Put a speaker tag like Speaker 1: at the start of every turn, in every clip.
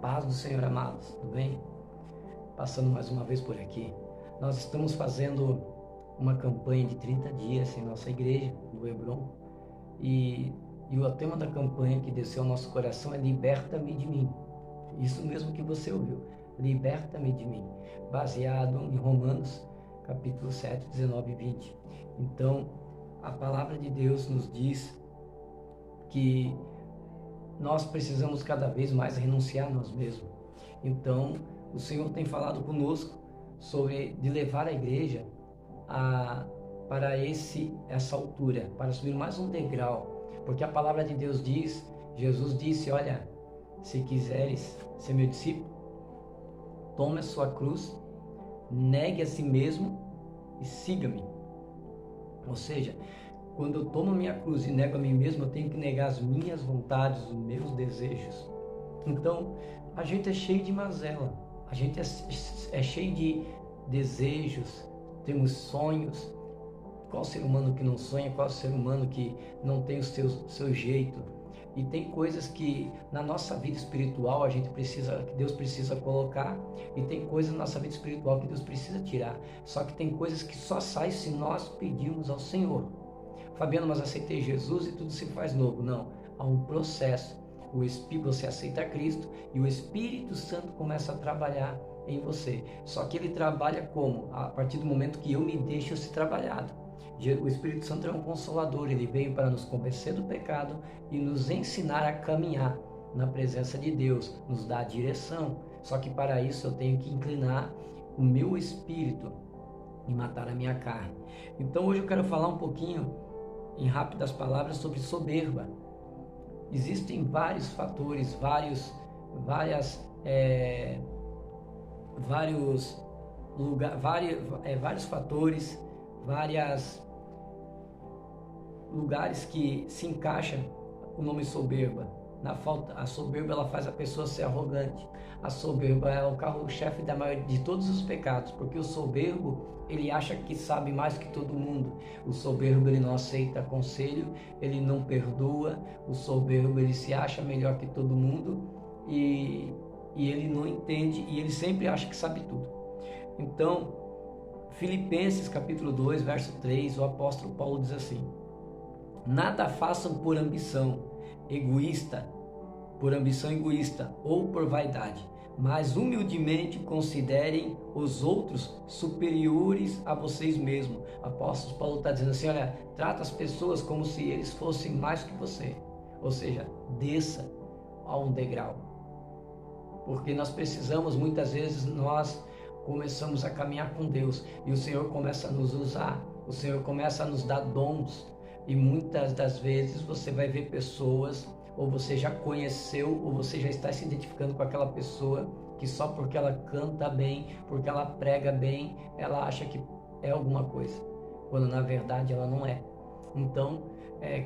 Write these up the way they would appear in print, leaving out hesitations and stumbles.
Speaker 1: paz do Senhor, amados, tudo bem? Passando mais uma vez por aqui. Nós estamos fazendo uma campanha de 30 dias em nossa igreja, do Hebron, e o tema da campanha que desceu ao nosso coração é Liberta-me de mim. Isso mesmo que você ouviu, Liberta-me de mim, baseado em Romanos, capítulo 7, 19 e 20. Então, a palavra de Deus nos diz que nós precisamos cada vez mais renunciar a nós mesmos. Então, o Senhor tem falado conosco sobre de levar a igreja para essa altura, para subir mais um degrau, porque a palavra de Deus diz, Jesus disse, olha, se quiseres ser meu discípulo, tome a sua cruz, negue a si mesmo e siga-me. Ou seja, quando eu tomo a minha cruz e nego a mim mesmo, eu tenho que negar as minhas vontades, os meus desejos. Então, a gente é cheio de mazela, a gente é cheio de desejos, temos sonhos. Qual ser humano que não sonha? Qual ser humano que não tem o seu jeito? E tem coisas que na nossa vida espiritual que Deus precisa colocar, e tem coisas na nossa vida espiritual que Deus precisa tirar. Só que tem coisas que só saem se nós pedirmos ao Senhor. Fabiano, mas aceitei Jesus e tudo se faz novo. Não, há um processo. Você aceita Cristo e o Espírito Santo começa a trabalhar em você. Só que ele trabalha como? A partir do momento que eu me deixo ser trabalhado. O Espírito Santo é um consolador, ele veio para nos convencer do pecado e nos ensinar a caminhar na presença de Deus, nos dar direção. Só que para isso eu tenho que inclinar o meu espírito e matar a minha carne. Então hoje eu quero falar um pouquinho, em rápidas palavras, sobre soberba. Existem vários fatores, vários fatores, lugares que se encaixa o nome soberba. A soberba ela faz a pessoa ser arrogante. A soberba é o carro-chefe de todos os pecados, porque o soberbo ele acha que sabe mais que todo mundo. O soberbo ele não aceita conselho, ele não perdoa. O soberbo ele se acha melhor que todo mundo e ele não entende e ele sempre acha que sabe tudo. Então, Filipenses capítulo 2, verso 3, o apóstolo Paulo diz assim: nada façam por ambição egoísta ou por vaidade, mas humildemente considerem os outros superiores a vocês mesmos. O apóstolo Paulo está dizendo assim, olha, trata as pessoas como se eles fossem mais que você. Ou seja, desça a um degrau. Porque nós precisamos, muitas vezes, nós começamos a caminhar com Deus e o Senhor começa a nos usar, o Senhor começa a nos dar dons e muitas das vezes você vai ver pessoas, ou você já conheceu, ou você já está se identificando com aquela pessoa que só porque ela canta bem, porque ela prega bem, ela acha que é alguma coisa, quando na verdade ela não é. Então,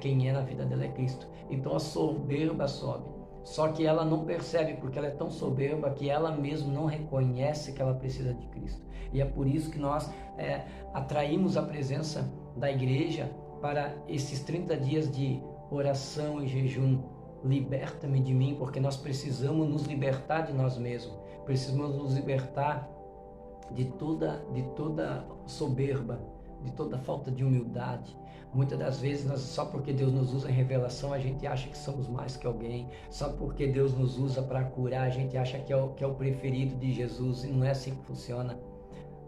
Speaker 1: quem é na vida dela é Cristo. Então a soberba sobe. Só que ela não percebe, porque ela é tão soberba que ela mesma não reconhece que ela precisa de Cristo. E é por isso que nós atraímos a presença da igreja para esses 30 dias de oração e jejum. Liberta-me de mim, porque nós precisamos nos libertar de nós mesmos. Precisamos nos libertar de toda soberba, de toda falta de humildade. Muitas das vezes, só porque Deus nos usa em revelação, a gente acha que somos mais que alguém. Só porque Deus nos usa para curar, a gente acha que é o preferido de Jesus. E não é assim que funciona.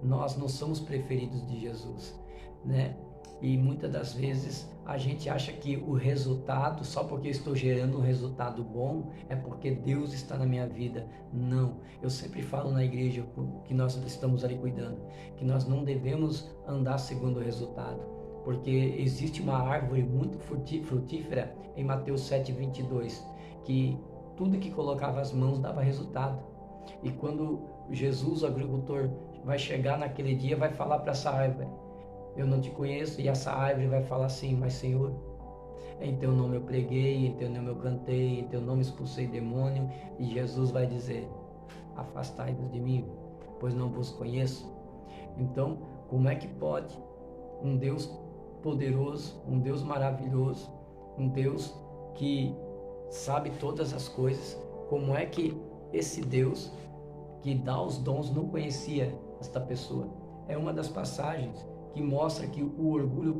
Speaker 1: Nós não somos preferidos de Jesus, né? E muitas das vezes a gente acha que o resultado, só porque eu estou gerando um resultado bom, é porque Deus está na minha vida. Não, eu sempre falo na igreja que nós estamos ali cuidando, que nós não devemos andar segundo o resultado, porque existe uma árvore muito frutífera em Mateus 7:22, que tudo que colocava as mãos dava resultado. E quando Jesus, o agricultor, vai chegar naquele dia, vai falar para essa árvore: eu não te conheço, e essa árvore vai falar assim: mas Senhor, em teu nome eu preguei, em teu nome eu cantei, em teu nome expulsei demônio. E Jesus vai dizer: afastai-vos de mim, pois não vos conheço. Então, como é que pode um Deus poderoso, um Deus maravilhoso, um Deus que sabe todas as coisas, como é que esse Deus que dá os dons não conhecia esta pessoa. É uma das passagens que mostra que o orgulho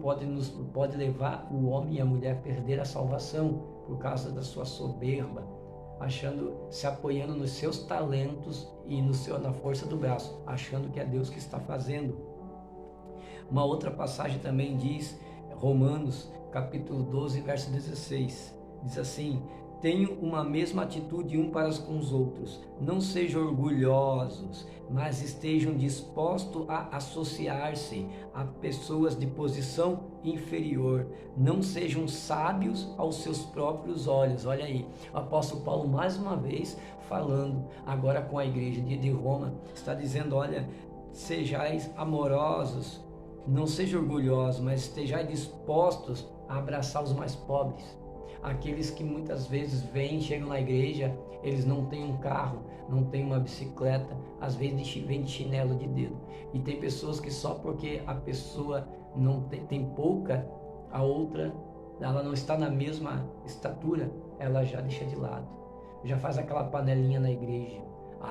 Speaker 1: pode levar o homem e a mulher a perder a salvação por causa da sua soberba, se apoiando nos seus talentos e na força do braço, achando que é Deus que está fazendo. Uma outra passagem também diz, Romanos capítulo 12, verso 16, diz assim: tenham uma mesma atitude um para com os outros, não sejam orgulhosos, mas estejam dispostos a associar-se a pessoas de posição inferior, não sejam sábios aos seus próprios olhos. Olha aí, o apóstolo Paulo mais uma vez falando agora com a igreja de Roma, está dizendo: olha, sejais amorosos, não sejam orgulhosos, mas estejais dispostos a abraçar os mais pobres. Aqueles que muitas vezes chegam na igreja, eles não têm um carro, não têm uma bicicleta, às vezes vêm de chinelo de dedo. E tem pessoas que só porque a pessoa não tem pouca, a outra, ela não está na mesma estatura, ela já deixa de lado. Já faz aquela panelinha na igreja.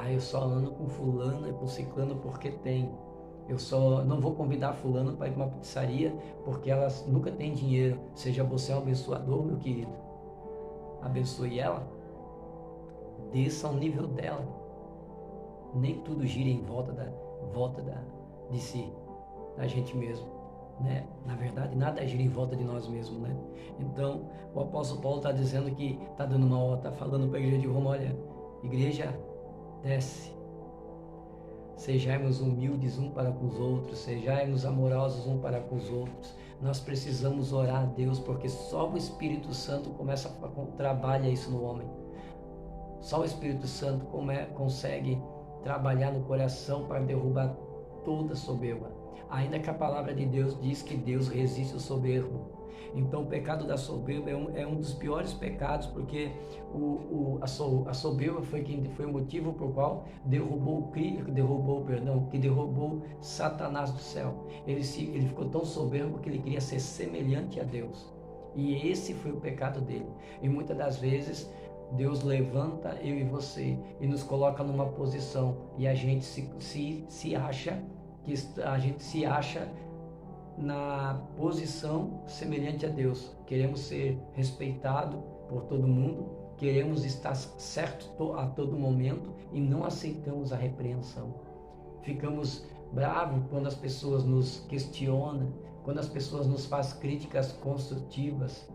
Speaker 1: Eu só ando com fulano e com ciclano porque tem. Eu só não vou convidar fulano para ir para uma pizzaria porque elas nunca têm dinheiro. Seja você um abençoador, meu querido. Abençoe ela. Desça ao nível dela. Nem tudo gira em volta de si, da gente mesmo, né? Na verdade, nada gira em volta de nós mesmos, né? Então, o apóstolo Paulo está dizendo que está dando uma hora, está falando para a igreja de Roma: olha, igreja, desce. Sejamos humildes um para com os outros, sejamos amorosos um para com os outros. Nós precisamos orar a Deus, porque só o Espírito Santo trabalha isso no homem. Só o Espírito Santo consegue trabalhar no coração para derrubar toda soberba. Ainda que a palavra de Deus diz que Deus resiste ao soberbo. Então o pecado da soberba é um dos piores pecados, porque a soberba foi o motivo por qual que derrubou Satanás do céu. Ele ficou tão soberbo que ele queria ser semelhante a Deus. E esse foi o pecado dele. E muitas das vezes Deus levanta eu e você e nos coloca numa posição e a gente se acha na posição semelhante a Deus. Queremos ser respeitados por todo mundo, queremos estar certo a todo momento e não aceitamos a repreensão. Ficamos bravos quando as pessoas nos questionam, quando as pessoas nos fazem críticas construtivas,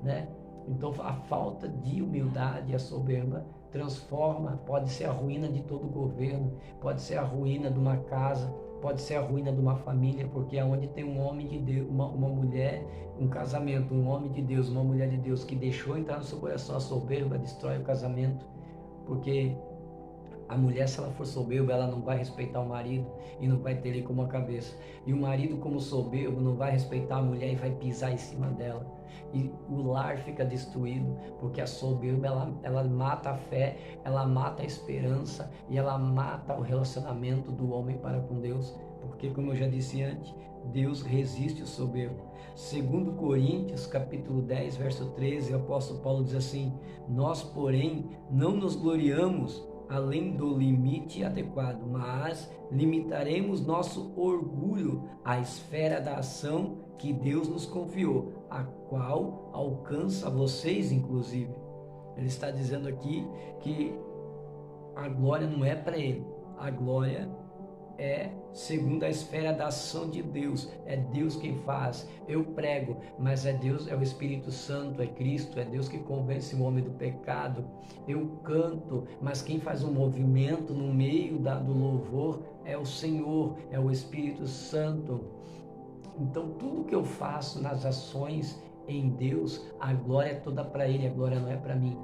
Speaker 1: né? Então a falta de humildade e a soberba pode ser a ruína de todo o governo, pode ser a ruína de uma casa, pode ser a ruína de uma família, porque é onde tem um homem de Deus, uma mulher, um casamento, um homem de Deus, uma mulher de Deus que deixou entrar no seu coração a soberba, destrói o casamento, porque a mulher, se ela for soberba, ela não vai respeitar o marido e não vai ter ele como a cabeça. E o marido, como soberbo, não vai respeitar a mulher e vai pisar em cima dela. E o lar fica destruído, porque a soberba, ela mata a fé, ela mata a esperança e ela mata o relacionamento do homem para com Deus. Porque, como eu já disse antes, Deus resiste o soberbo. Segundo Coríntios, capítulo 10, verso 13, o apóstolo Paulo diz assim: nós, porém, não nos gloriamos além do limite adequado, mas limitaremos nosso orgulho à esfera da ação que Deus nos confiou, a qual alcança vocês, inclusive. Ele está dizendo aqui que a glória não é para ele, a glória é segundo a esfera da ação de Deus. É Deus quem faz. Eu prego, mas é Deus, é o Espírito Santo, é Cristo, é Deus que convence o homem do pecado. Eu canto, mas quem faz um movimento no meio do louvor é o Senhor, é o Espírito Santo. Então tudo que eu faço nas ações em Deus, a glória é toda para Ele, a glória não é para mim.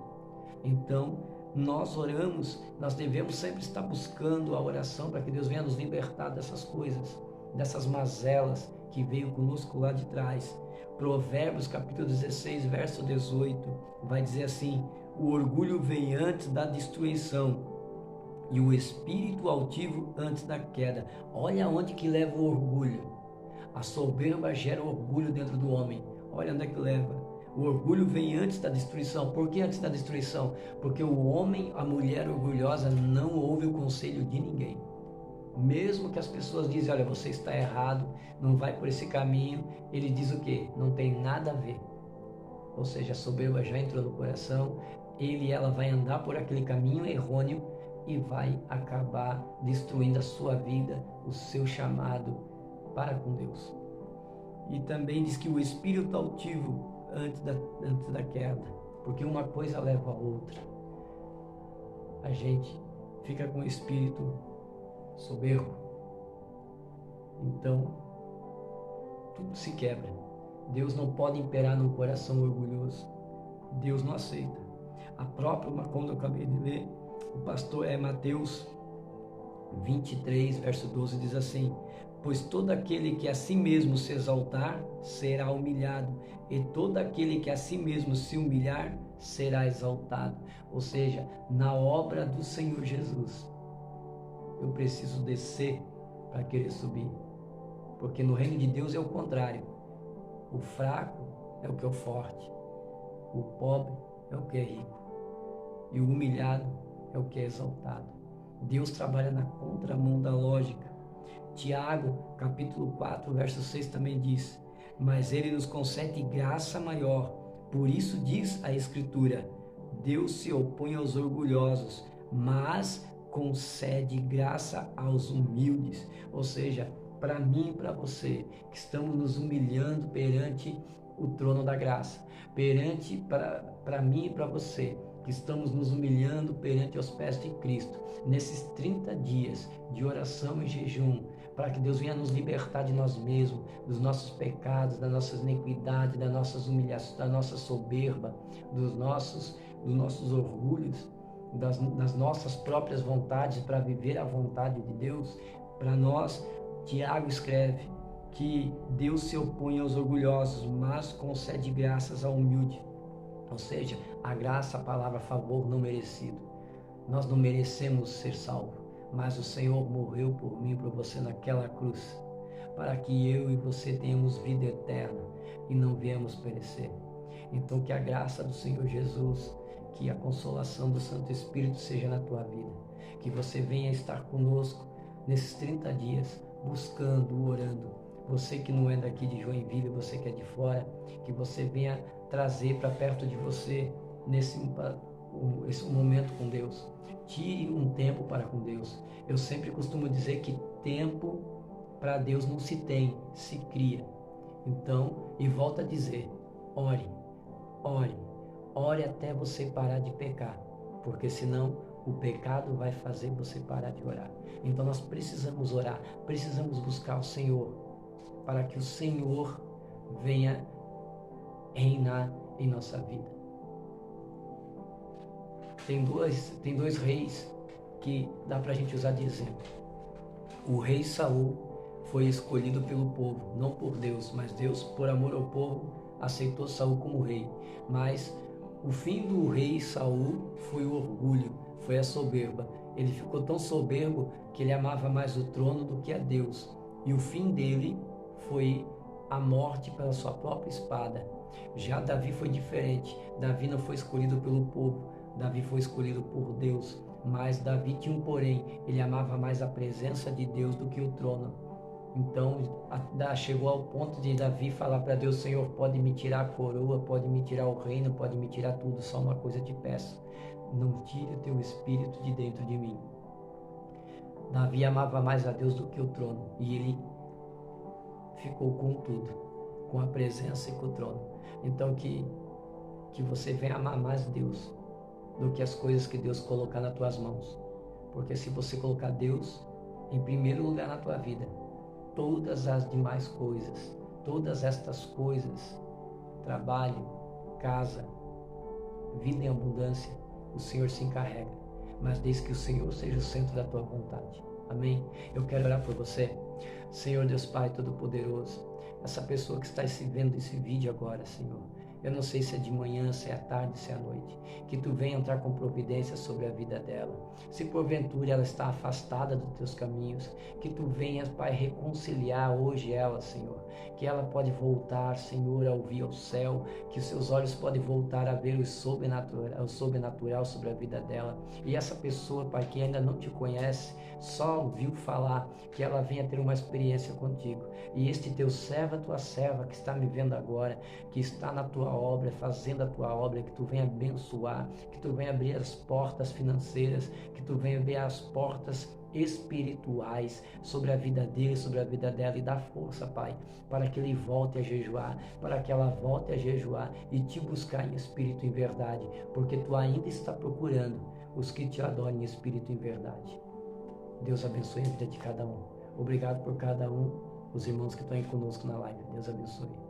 Speaker 1: Então nós oramos, nós devemos sempre estar buscando a oração para que Deus venha nos libertar dessas coisas, dessas mazelas que veio conosco lá de trás. Provérbios capítulo 16, verso 18, vai dizer assim: o orgulho vem antes da destruição e o espírito altivo antes da queda. Olha onde que leva o orgulho. A soberba gera orgulho dentro do homem. Olha onde é que leva. O orgulho vem antes da destruição. Por que antes da destruição? Porque o homem, a mulher orgulhosa não ouve o conselho de ninguém. Mesmo que as pessoas dizem, olha, você está errado, não vai por esse caminho, ele diz o quê? Não tem nada a ver. Ou seja, a soberba já entrou no coração, ele e ela vai andar por aquele caminho errôneo e vai acabar destruindo a sua vida, o seu chamado para com Deus. E também diz que o espírito altivo antes da queda, porque uma coisa leva a outra. A gente fica com o espírito soberbo, então tudo se quebra. Deus não pode imperar num coração orgulhoso. Deus não aceita. A própria, como eu acabei de ler, o pastor Mateus 23, verso 12 diz assim: pois todo aquele que a si mesmo se exaltar será humilhado, e todo aquele que a si mesmo se humilhar será exaltado. Ou seja, na obra do Senhor Jesus, eu preciso descer para querer subir, porque no reino de Deus é o contrário. O fraco é o que é o forte, o pobre é o que é rico, e o humilhado é o que é exaltado. Deus trabalha na contramão da lógica. Tiago, capítulo 4, verso 6 também diz: mas ele nos concede graça maior. Por isso diz a Escritura: Deus se opõe aos orgulhosos, mas concede graça aos humildes. Ou seja, para mim e para você, que estamos nos humilhando perante o trono da graça, para mim e para você, que estamos nos humilhando perante os pés de Cristo, nesses 30 dias de oração e jejum, para que Deus venha nos libertar de nós mesmos, dos nossos pecados, das nossas iniquidades, das nossas humilhações, da nossa soberba, dos nossos orgulhos, das nossas próprias vontades, para viver a vontade de Deus. Para nós, Tiago escreve que Deus se opõe aos orgulhosos, mas concede graças ao humilde. Ou seja, a graça, a palavra favor não merecido. Nós não merecemos ser salvos, mas o Senhor morreu por mim e por você naquela cruz, para que eu e você tenhamos vida eterna e não viemos perecer. Então que a graça do Senhor Jesus, que a consolação do Santo Espírito seja na tua vida, que você venha estar conosco nesses 30 dias, buscando, orando. Você que não é daqui de Joinville, você que é de fora, que você venha trazer para perto de você esse momento com Deus. Tire um tempo para com Deus. Eu sempre costumo dizer que tempo para Deus não se tem, se cria. Então, e volto a dizer, ore, ore, ore até você parar de pecar, porque senão o pecado vai fazer você parar de orar. Então nós precisamos orar, precisamos buscar o Senhor, para que o Senhor venha reinar em nossa vida. Tem dois reis que dá para a gente usar de exemplo. O rei Saul foi escolhido pelo povo, não por Deus, mas Deus, por amor ao povo, aceitou Saul como rei. Mas o fim do rei Saul foi o orgulho, foi a soberba. Ele ficou tão soberbo que ele amava mais o trono do que a Deus. E o fim dele foi a morte pela sua própria espada. Já Davi foi diferente. Davi não foi escolhido pelo povo, Davi foi escolhido por Deus. Mas Davi tinha um porém, ele amava mais a presença de Deus do que o trono. Então chegou ao ponto de Davi falar para Deus: Senhor, pode me tirar a coroa, pode me tirar o reino, pode me tirar tudo, só uma coisa te peço: não tire o teu espírito de dentro de mim. Davi amava mais a Deus do que o trono, e ele ficou com tudo, com a presença e com o trono. Então que você venha amar mais Deus do que as coisas que Deus colocar nas tuas mãos, porque se você colocar Deus em primeiro lugar na tua vida, todas as demais coisas, todas estas coisas, trabalho, casa, vida em abundância, o Senhor se encarrega, mas desde que o Senhor seja o centro da tua vontade. Amém? Eu quero orar por você. Senhor Deus Pai Todo-Poderoso, essa pessoa que está vendo esse vídeo agora, Senhor, Eu não sei se é de manhã, se é à tarde, se é à noite. Que tu venha entrar com providência sobre a vida dela. Se porventura ela está afastada dos teus caminhos, que tu venhas, Pai, reconciliar hoje ela, Senhor. Que ela pode voltar, Senhor, a ouvir ao céu, que os seus olhos podem voltar a ver o sobrenatural sobre a vida dela. E essa pessoa, Pai, que ainda não te conhece, só ouviu falar, que ela venha ter uma experiência contigo. E este teu servo, a tua serva, que está me vendo agora, que está na tua obra, fazendo a tua obra, que tu venha abençoar, que tu venha abrir as portas financeiras, que tu venha abrir as portas espirituais sobre a vida dele, sobre a vida dela, e dá força, Pai, para que ele volte a jejuar, para que ela volte a jejuar e te buscar em espírito e em verdade, porque tu ainda está procurando os que te adorem em espírito e em verdade. Deus abençoe a vida de cada um. Obrigado por cada um, os irmãos que estão aí conosco na live. Deus abençoe.